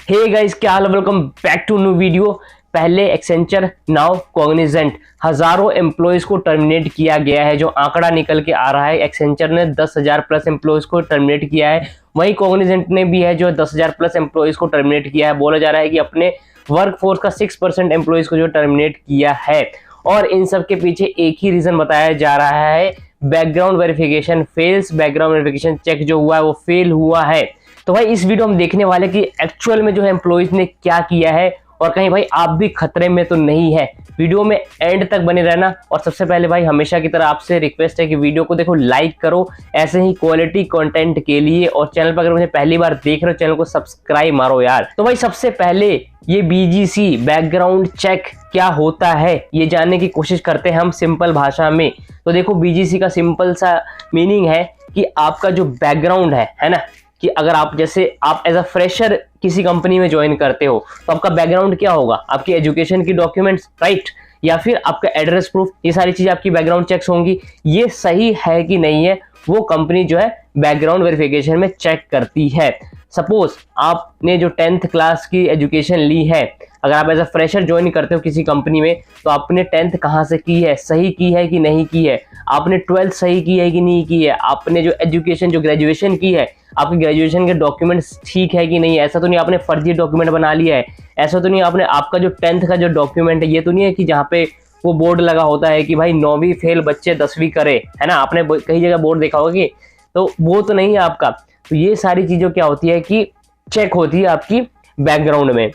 Hey guys, क्या हाल है? Welcome back to new video. पहले एक्सेंचर, नाउ कॉग्निजेंट, हजारों एम्प्लॉयज को टर्मिनेट किया गया है। जो आंकड़ा निकल के आ रहा है, एक्सेंचर ने 10,000 प्लस एम्प्लॉयज को टर्मिनेट किया है, वहीं कॉग्निजेंट ने भी है जो 10,000 प्लस एम्प्लॉयज को टर्मिनेट किया है। बोला जा रहा है कि अपने वर्कफोर्स का 6% एम्प्लॉयज को जो टर्मिनेट किया है। और इन सब के पीछे एक ही रीजन बताया जा रहा है, background verification fails. Background verification check जो हुआ है वो फेल हुआ है। तो भाई इस वीडियो हम देखने वाले कि एक्चुअल में जो है एम्प्लॉयज ने क्या किया है और कहीं भाई आप भी खतरे में तो नहीं है। वीडियो में एंड तक बने रहना। और सबसे पहले भाई हमेशा की तरह आपसे रिक्वेस्ट है कि वीडियो को देखो, लाइक करो ऐसे ही क्वालिटी कंटेंट के लिए। और चैनल पर अगर मुझे पहली बार देख रहे हो, चैनल को सब्सक्राइब मारो यार। तो भाई सबसे पहले ये बीजीसी बैकग्राउंड चेक क्या होता है ये जानने की कोशिश करते हैं हम सिंपल भाषा में। तो देखो, बीजीसी का सिंपल सा मीनिंग है कि आपका जो बैकग्राउंड है ना, कि अगर आप जैसे आप एज अ फ्रेशर किसी कंपनी में ज्वाइन करते हो तो आपका बैकग्राउंड क्या होगा? आपकी एजुकेशन की डॉक्यूमेंट्स, राइट, या फिर आपका एड्रेस प्रूफ, ये सारी चीजें आपकी बैकग्राउंड चेक्स होंगी। ये सही है कि नहीं है वो कंपनी जो है बैकग्राउंड वेरिफिकेशन में चेक करती है। सपोज आपने जो 10th क्लास की एजुकेशन ली है, अगर आप एज अ फ्रेशर ज्वाइन करते हो किसी कंपनी में तो आपने 10th कहाँ से की है, सही की है कि नहीं की है, आपने 12th सही की है कि नहीं की है, आपने जो एजुकेशन जो ग्रेजुएशन की है आपके ग्रेजुएशन के डॉक्यूमेंट्स ठीक है कि नहीं है। ऐसा तो नहीं आपने फर्जी डॉक्यूमेंट बना लिया है, ऐसा तो नहीं आपने आपका जो 10th का जो डॉक्यूमेंट है ये तो नहीं है कि जहाँ पे वो बोर्ड लगा होता है कि भाई 9वीं फेल बच्चे 10वीं करे, है ना, आपने कई जगह बोर्ड देखा होगा कि, तो वो तो नहीं है आपका। तो ये सारी चीज़ें क्या होती है कि चेक होती है आपकी बैकग्राउंड में,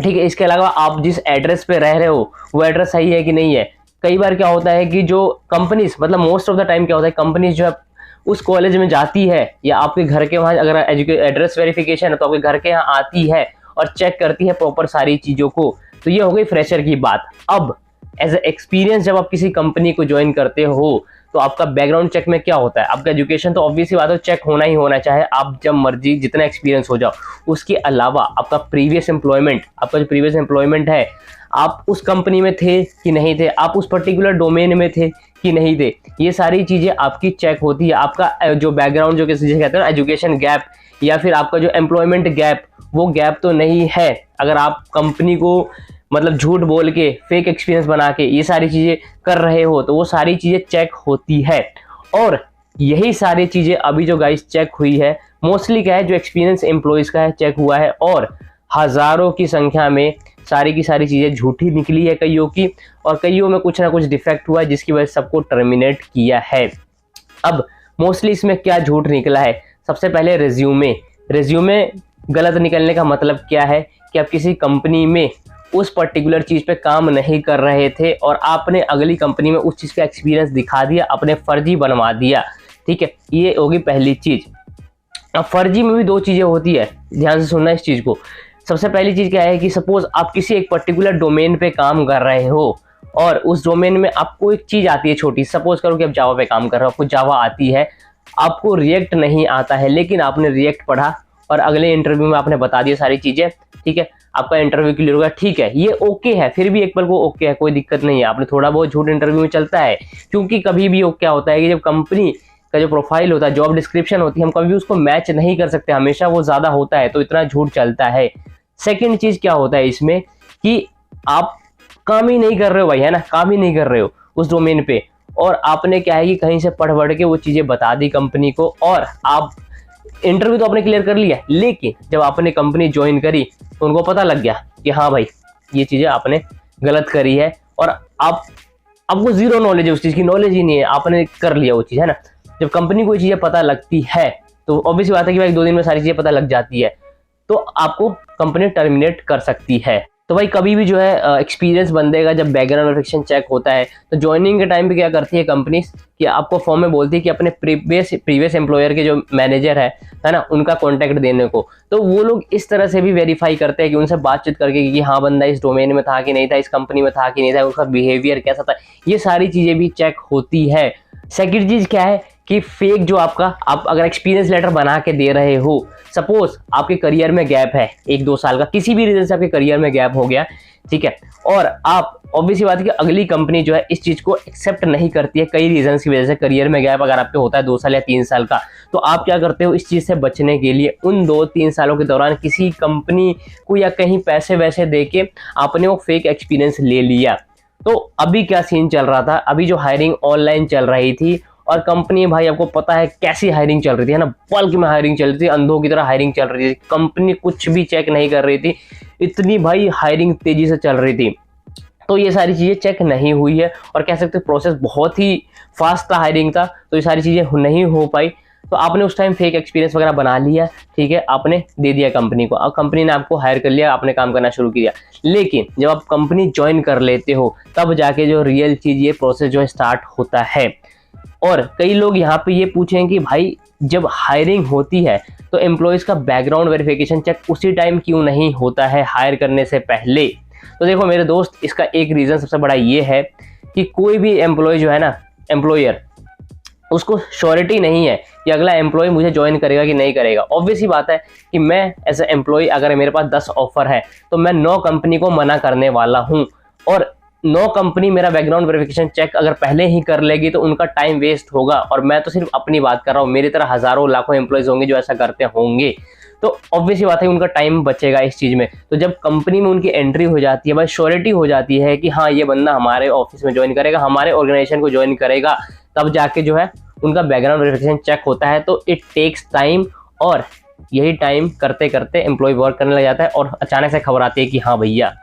ठीक है। इसके अलावा आप जिस एड्रेस पे रह रहे हो वो एड्रेस सही है कि नहीं है। कई बार क्या होता है कि जो कंपनीज, मतलब मोस्ट ऑफ द टाइम क्या होता है, कंपनीज जो है उस कॉलेज में जाती है या आपके घर के वहाँ, अगर एड्रेस वेरिफिकेशन है तो आपके घर के यहाँ आती है और चेक करती है प्रॉपर सारी चीज़ों को। तो ये हो गई फ्रेशर की बात। अब एज ए एक्सपीरियंस जब आप किसी कंपनी को ज्वाइन करते हो तो आपका बैकग्राउंड चेक में क्या होता है? आपका एजुकेशन तो ऑब्वियसली बात है चेक होना ही होना, चाहे आप जब मर्जी जितना एक्सपीरियंस हो जाओ। उसके अलावा आपका प्रीवियस एम्प्लॉयमेंट, आपका जो प्रीवियस एम्प्लॉयमेंट है, आप उस कंपनी में थे कि नहीं थे, आप उस पर्टिकुलर डोमेन में थे कि नहीं थे, ये सारी चीज़ें आपकी चेक होती है। आपका जो बैकग्राउंड जो किसी कहते हैं ना, एजुकेशन गैप या फिर आपका जो एम्प्लॉयमेंट गैप, वो गैप तो नहीं है। अगर आप कंपनी को मतलब झूठ बोल के, फेक एक्सपीरियंस बना के ये सारी चीज़ें कर रहे हो तो वो सारी चीज़ें चेक होती है। और यही सारी चीज़ें अभी जो गाइस चेक हुई है, मोस्टली क्या है, जो एक्सपीरियंस एम्प्लॉयज़ का है चेक हुआ है। और हज़ारों की संख्या में सारी की सारी चीज़ें झूठी निकली है कईयों की, और कईयों में कुछ ना कुछ डिफेक्ट हुआ है जिसकी वजह से सबको टर्मिनेट किया है। अब मोस्टली इसमें क्या झूठ निकला है? सबसे पहले रेज्यूमे गलत निकलने का मतलब क्या है कि आप किसी कंपनी में उस पर्टिकुलर चीज़ पे काम नहीं कर रहे थे और आपने अगली कंपनी में उस चीज़ का एक्सपीरियंस दिखा दिया, अपने फर्जी बनवा दिया, ठीक है। ये होगी पहली चीज़। अब फर्जी में भी दो चीज़ें होती है, ध्यान से सुनना इस चीज़ को। सबसे पहली चीज़ क्या है कि सपोज आप किसी एक पर्टिकुलर डोमेन पे काम कर रहे हो और उस डोमेन में आपको एक चीज़ आती है छोटी, सपोज करो कि आप जावा पे काम कर रहे हो, आपको जावा आती है, आपको रिएक्ट नहीं आता है, लेकिन आपने रिएक्ट पढ़ा और अगले इंटरव्यू में आपने बता दिया सारी चीज़ें, ठीक है, आपका इंटरव्यू क्लियर होगा, ठीक है, ये ओके है, फिर भी एक पल को ओके है, कोई दिक्कत नहीं है। आपने थोड़ा बहुत झूठ इंटरव्यू में चलता है, क्योंकि कभी भी क्या होता है कि जब कंपनी का जो प्रोफाइल होता है, जॉब डिस्क्रिप्शन होती है, हम कभी भी उसको मैच नहीं कर सकते, हमेशा वो ज़्यादा होता है, तो इतना झूठ चलता है। सेकेंड चीज़ क्या होता है इसमें कि आप काम ही नहीं कर रहे हो भाई, है ना, काम ही नहीं कर रहे हो उस डोमेन पे, और आपने क्या है कि कहीं से पढ़ के वो चीज़ें बता दी कंपनी को, और आप इंटरव्यू तो आपने क्लियर कर लिया, लेकिन जब आपने कंपनी ज्वाइन करी तो उनको पता लग गया कि हाँ भाई ये चीज़ें आपने गलत करी है, और आपको जीरो नॉलेज है, उस चीज़ की नॉलेज ही नहीं है, आपने कर लिया वो चीज़, है ना। जब कंपनी को ये चीज़ें पता लगती है तो ऑब्वियसली बात है कि भाई 2 दिन में सारी चीज़ें पता लग जाती है, तो आपको कंपनी टर्मिनेट कर सकती है। तो भाई कभी भी जो है एक्सपीरियंस बंदे का जब बैकग्राउंड वेरिफिकेशन चेक होता है तो ज्वाइनिंग के टाइम पे क्या करती है कंपनी कि आपको फॉर्म में बोलती है कि अपने प्रीवियस एम्प्लॉयर के जो मैनेजर है ना, उनका कॉन्टैक्ट देने को। तो वो लोग इस तरह से भी वेरीफाई करते हैं कि उनसे बातचीत करके कि हाँ बंदा इस डोमेन में था कि नहीं था, इस कंपनी में था कि नहीं था, उसका बिहेवियर कैसा था, ये सारी चीज़ें भी चेक होती है। सेकेंड चीज़ क्या है कि फेक जो आप अगर एक्सपीरियंस लेटर बना के दे रहे हो सपोज आपके करियर में गैप है 1-2 साल का, किसी भी रीजन से आपके करियर में गैप हो गया, ठीक है, और आप ऑब्वियसली बात है कि अगली कंपनी जो है इस चीज को एक्सेप्ट नहीं करती है कई रीजन की वजह से। करियर में गैप अगर आपके होता है 2 साल या 3 साल का, तो आप क्या करते हो, इस चीज से बचने के लिए उन 2-3 सालों के दौरान किसी कंपनी को या कहीं पैसे वैसे दे के आपने वो फेक एक्सपीरियंस ले लिया। तो अभी क्या सीन चल रहा था, अभी जो हायरिंग ऑनलाइन चल रही थी और कंपनी, भाई आपको पता है कैसी हायरिंग चल रही थी, है ना, बल्क में हायरिंग चल रही थी, अंधों की तरह हायरिंग चल रही थी, कंपनी कुछ भी चेक नहीं कर रही थी, इतनी भाई हायरिंग तेजी से चल रही थी। तो ये सारी चीजें चेक नहीं हुई है और कह सकते प्रोसेस बहुत ही फास्ट था हायरिंग का, तो ये सारी चीजें नहीं हो पाई। तो आपने उस टाइम फेक एक्सपीरियंस वगैरह बना लिया, ठीक है, आपने दे दिया कंपनी को, अब कंपनी ने आपको हायर कर लिया, आपने काम करना शुरू किया। लेकिन जब आप कंपनी ज्वाइन कर लेते हो तब जाके जो रियल चीज, ये प्रोसेस जो है स्टार्ट होता है। और कई लोग यहाँ पे ये पूछें कि भाई जब हायरिंग होती है तो एम्प्लॉयज का बैकग्राउंड वेरिफिकेशन चेक उसी टाइम क्यों नहीं होता है हायर करने से पहले। तो देखो मेरे दोस्त, इसका एक रीजन सबसे बड़ा ये है कि कोई भी एम्प्लॉय जो है ना, एम्प्लॉयर, उसको श्योरिटी नहीं है कि अगला एम्प्लॉय मुझे ज्वाइन करेगा कि नहीं करेगा। ऑब्वियस ही बात है कि मैं एज ए एम्प्लॉय, अगर मेरे पास 10 ऑफर है तो मैं 9 कंपनी को मना करने वाला हूं, और 9 कंपनी मेरा बैकग्राउंड वेरिफिकेशन चेक अगर पहले ही कर लेगी तो उनका टाइम वेस्ट होगा। और मैं तो सिर्फ अपनी बात कर रहा हूँ, मेरी तरह हजारों लाखों एम्प्लॉयज होंगे जो ऐसा करते होंगे, तो ऑब्वियसली बात है उनका टाइम बचेगा इस चीज में। तो जब कंपनी में उनकी एंट्री हो जाती है, भाई श्योरिटी हो जाती है कि हाँ ये बंदा हमारे ऑफिस में ज्वाइन करेगा, हमारे ऑर्गेनाइजेशन को ज्वाइन करेगा, तब जाके जो है उनका बैकग्राउंड वेरिफिकेशन चेक होता है। तो इट टेक्स टाइम, और यही टाइम करते करते एम्प्लॉय वर्क करने लग जाता है और अचानक से खबर आती है कि हाँ भैया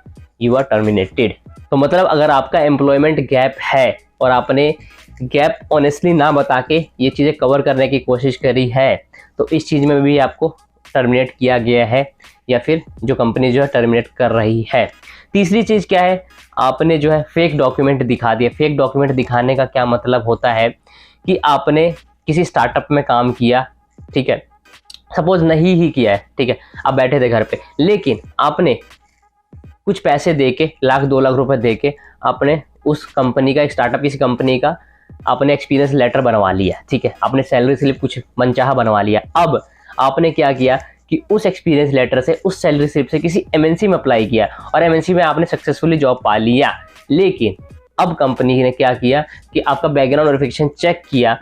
यू आर टर्मिनेटेड। तो मतलब अगर आपका एम्प्लॉयमेंट गैप है और आपने गैप ऑनेस्टली ना बता के ये चीज़ें कवर करने की कोशिश करी है, तो इस चीज़ में भी आपको टर्मिनेट किया गया है, या फिर जो कंपनी जो है टर्मिनेट कर रही है। तीसरी चीज़ क्या है, आपने जो है फेक डॉक्यूमेंट दिखा दिया। फेक डॉक्यूमेंट दिखाने का क्या मतलब होता है कि आपने किसी स्टार्टअप में काम किया, ठीक है, सपोज नहीं ही किया है, ठीक है, आप बैठे थे घर पे, लेकिन आपने कुछ पैसे देके, 1-2 लाख रुपए देके आपने उस कंपनी का, एक स्टार्टअप किसी कंपनी का आपने एक्सपीरियंस लेटर बनवा लिया, ठीक है, आपने सैलरी स्लिप कुछ मनचाहा बनवा लिया। अब आपने क्या किया कि उस एक्सपीरियंस लेटर से, उस सैलरी स्लिप से किसी एमएनसी में अप्लाई किया और एमएनसी में आपने सक्सेसफुली जॉब पा लिया। लेकिन अब कंपनी ने क्या किया कि आपका बैकग्राउंड वेरिफिकेशन चेक किया,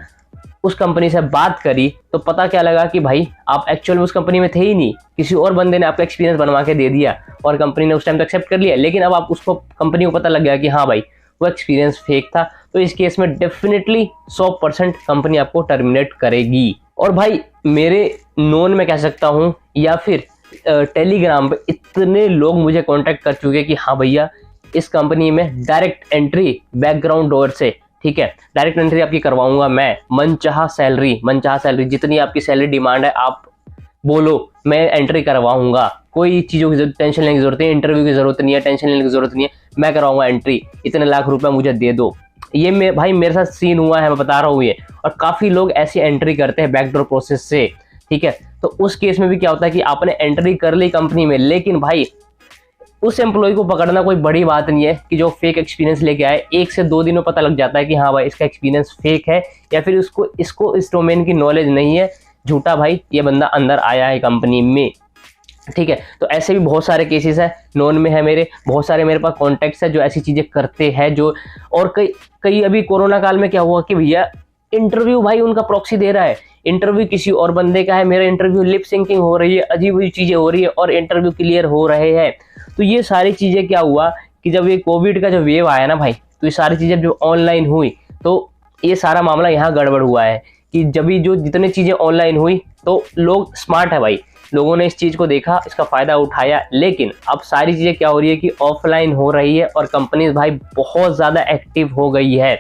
उस कंपनी से बात करी, तो पता क्या लगा कि भाई आप एक्चुअल में उस कंपनी में थे ही नहीं, किसी और बंदे ने आपका एक्सपीरियंस बनवा के दे दिया और कंपनी ने उस टाइम तो एक्सेप्ट कर लिया। लेकिन अब आप उसको, कंपनी को पता लग गया कि हाँ भाई वो एक्सपीरियंस फेक था, तो इस केस में डेफिनेटली 100% कंपनी आपको टर्मिनेट करेगी। और भाई मेरे नोन में कह सकता हूँ, या फिर टेलीग्राम पे इतने लोग मुझे कांटेक्ट कर चुके कि हाँ भैया इस कंपनी में डायरेक्ट एंट्री बैकग्राउंड डोर से, ठीक है, डायरेक्ट एंट्री आपकी करवाऊंगा मैं, मनचाहा सैलरी जितनी आपकी सैलरी डिमांड है आप बोलो, मैं एंट्री करवाऊंगा, कोई चीज़ों की टेंशन लेने की जरूरत नहीं, इंटरव्यू की जरूरत नहीं है, टेंशन लेने की जरूरत नहीं है, मैं करवाऊंगा एंट्री, इतने लाख रुपए मुझे दे दो। ये भाई मेरे साथ सीन हुआ है, मैं बता रहा हूँ ये, और काफ़ी लोग ऐसी एंट्री करते हैं बैकडोर प्रोसेस से, ठीक है। तो उस केस में भी क्या होता है कि आपने एंट्री कर ली कंपनी में, लेकिन भाई उस एम्प्लॉय को पकड़ना कोई बड़ी बात नहीं है कि जो फेक एक्सपीरियंस लेके आए, 1 से 2 दिन में पता लग जाता है कि हाँ भाई इसका एक्सपीरियंस फेक है, या फिर इसको इस डोमेन की नॉलेज नहीं है, झूठा भाई ये बंदा अंदर आया है कंपनी में, ठीक है। तो ऐसे भी बहुत सारे केसेस है, नॉन में है मेरे, बहुत सारे मेरे पास कॉन्टैक्ट्स है जो ऐसी चीज़ें करते हैं। जो और कई अभी कोरोना काल में क्या हुआ कि भैया इंटरव्यू भाई उनका प्रॉक्सी दे रहा है, इंटरव्यू किसी और बंदे का है, मेरा इंटरव्यू लिप सिंकिंग हो रही है, अजीब चीज़ें हो रही है और इंटरव्यू क्लियर हो रहे हैं। तो ये सारी चीज़ें क्या हुआ कि जब ये कोविड का जो वेव आया ना भाई, तो ये सारी चीज़ें जो ऑनलाइन हुई, तो ये सारा मामला यहाँ गड़बड़ हुआ है कि जब भी जो जितनी चीज़ें ऑनलाइन हुई तो लोग स्मार्ट है भाई, लोगों ने इस चीज़ को देखा, इसका फ़ायदा उठाया। लेकिन अब सारी चीज़ें क्या हो रही है कि ऑफलाइन हो रही है और कंपनीज भाई बहुत ज़्यादा एक्टिव हो गई है,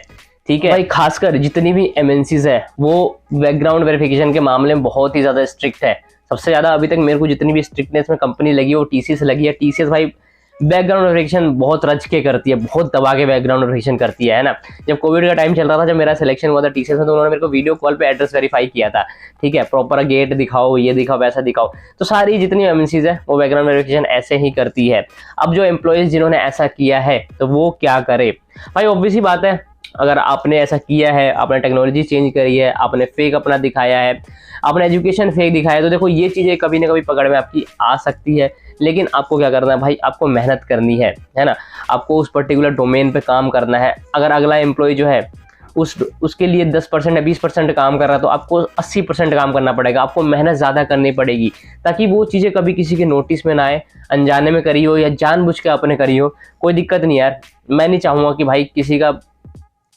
ठीक है भाई। खासकर जितनी भी एमएनसीज है वो बैकग्राउंड वेरिफिकेशन के मामले में बहुत ही ज़्यादा स्ट्रिक्ट है। सबसे ज़्यादा अभी तक मेरे को जितनी भी स्ट्रिक्टनेस में कंपनी लगी है वो टीसीएस लगी है। टीसीएस भाई बैकग्राउंड वेरिफिकेशन बहुत रच के करती है, बहुत दबा के बैकग्राउंड वेरिफिकेशन करती है ना। जब कोविड का टाइम चल रहा था, जब मेरा सिलेक्शन हुआ था टीसीएस में, तो उन्होंने मेरे को वीडियो कॉल पे एड्रेस वेरीफाई किया था, ठीक है, प्रॉपर गेट दिखाओ, ये दिखाओ, वैसा दिखाओ। तो सारी जितनी एमएनसीज है वो बैकग्राउंड वेरिफिकेशन ऐसे ही करती है। अब जो एम्प्लॉयज जिन्होंने ऐसा किया है तो वो क्या करे भाई, ऑब्वियसली बात है अगर आपने ऐसा किया है, आपने टेक्नोलॉजी चेंज करी है, आपने फेक अपना दिखाया है, आपने एजुकेशन फेक दिखाया है, तो देखो ये चीज़ें कभी ना कभी पकड़ में आपकी आ सकती है। लेकिन आपको क्या करना है भाई, आपको मेहनत करनी है ना। आपको उस पर्टिकुलर डोमेन पे काम करना है। अगर अगला एम्प्लॉय जो है उसके लिए 10% या 20% काम कर रहा है, तो आपको 80% काम करना पड़ेगा। आपको मेहनत ज़्यादा करनी पड़ेगी ताकि वो चीज़ें कभी किसी के नोटिस में ना आए। अनजाने में करी हो या जानबूझ के आपने करी हो, कोई दिक्कत नहीं यार। मैं नहीं चाहूँगा कि भाई किसी का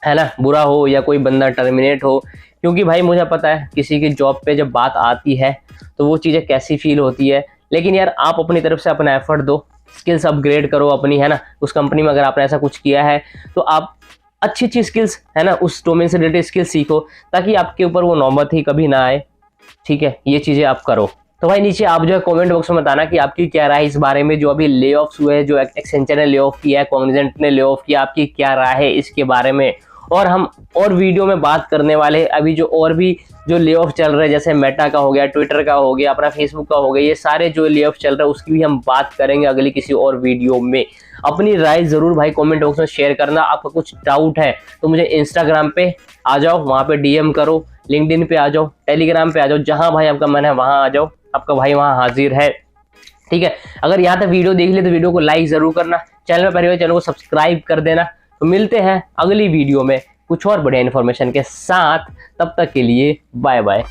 है ना बुरा हो या कोई बंदा टर्मिनेट हो, क्योंकि भाई मुझे पता है किसी की जॉब पे जब बात आती है तो वो चीज़ें कैसी फील होती है। लेकिन यार आप अपनी तरफ से अपना एफर्ट दो, स्किल्स अपग्रेड करो अपनी, है ना। उस कंपनी में अगर आपने ऐसा कुछ किया है तो आप अच्छी अच्छी स्किल्स, है ना, उस डोमेन से रिलेटेड स्किल्स सीखो ताकि आपके ऊपर वो नौबत ही कभी ना आए। ठीक है, ये चीज़ें आप करो। तो भाई नीचे आप जो है कमेंट बॉक्स में बताना कि आपकी क्या राय है इस बारे में, जो अभी ले ऑफ्स हुए हैं, जो एक्सेंचर ने ले ऑफ किया है, कॉग्निजेंट ने ले ऑफ किया, आपकी क्या राय है इसके बारे में। और हम और वीडियो में बात करने वाले हैं अभी जो और भी जो ले ऑफ चल रहे हैं, जैसे मेटा का हो गया, ट्विटर का हो गया, अपना फेसबुक का हो गया, ये सारे जो ले ऑफ चल रहे हैं उसकी भी हम बात करेंगे अगली किसी और वीडियो में। अपनी राय जरूर भाई कमेंट बॉक्स में शेयर करना। आपका कुछ डाउट है तो मुझे इंस्टाग्राम पे आ जाओ, वहाँ पे डीएम करो, लिंक्डइन पे आ जाओ, टेलीग्राम पे आ जाओ, जहाँ भाई आपका मन है वहाँ आ जाओ, आपका भाई वहाँ हाजिर है। ठीक है, अगर यहाँ तक वीडियो देख ले तो वीडियो को लाइक जरूर करना, चैनल में पहले बार चैनल को सब्सक्राइब कर देना। तो मिलते हैं अगली वीडियो में कुछ और बढ़िया इन्फॉर्मेशन के साथ, तब तक के लिए बाय बाय।